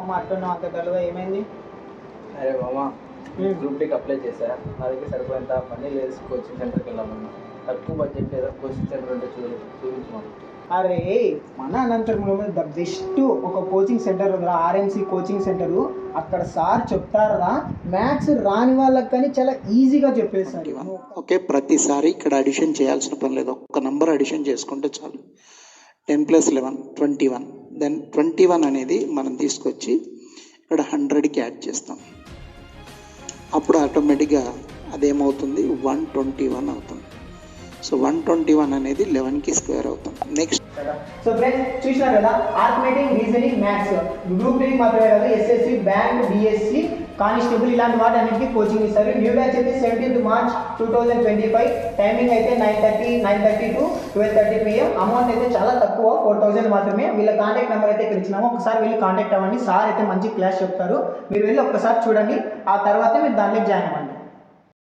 అమ్మ అట్టున్నావు అంత డల్గా ఏమైంది? అరే మామ, గ్రూప్ డీకి అప్లై చేశా. నా దగ్గర సరిపోయేంత మనీ లేదు కోచింగ్ సెంటర్కి వెళ్ళామన్నా. తక్కువ బడ్జెట్ ఏదో కోచింగ్ సెంటర్ ఉంటే చూపించమని. అరే మన అనంతపురంలో ద బెస్ట్ ఒక కోచింగ్ సెంటర్ ఉందిరా, ఆర్ఎంసీ కోచింగ్ సెంటరు. అక్కడ సార్ చెప్తారా మ్యాథ్స్ రాని వాళ్ళకి కానీ చాలా ఈజీగా చెప్పేస్తారు. ఓకే, ప్రతిసారి ఇక్కడ అడిషన్ చేయాల్సిన పని లేదు. ఒక్క నంబర్ అడిషన్ చేసుకుంటే చాలు. 10 + 11 21. దెన్ 21 అనేది మనం తీసుకొచ్చి ఇక్కడ 100కి యాడ్ చేస్తాం. అప్పుడు ఆటోమేటిక్గా అదేమవుతుంది 121 అవుతుంది. సో 121 అనేది 11కి స్క్వేర్ అవుతుంది. నెక్స్ట్ సో ఫ్రెండ్స్ చూసినారు కదా, arithmetic, reasoning, maths group D మాత్రమే కాదు, ఎస్ఎస్సి, బ్యాంక్, డిఎస్సి, కానిస్టేబుల్ ఇలాంటి వాటి అన్నింటికి కోచింగ్ ఇస్తారు. న్యూ బ్యాచ్ అయితే 17th March 2025. టైమింగ్ అయితే 9:30 to 12:30 PM. అమౌంట్ అయితే చాలా తక్కువ, 4000 మాత్రమే. వీళ్ళ కాంటాక్ట్ నెంబర్ అయితే ఇక్కడ ఇచ్చినాము. ఒకసారి వెళ్ళి కాంటాక్ట్ అవ్వండి. సార్ అయితే మంచి క్లాస్ చెప్తారు. మీరు వెళ్ళి ఒక్కసారి చూడండి, ఆ తర్వాత మీరు దాంట్లో జాయిన్ అవ్వండి.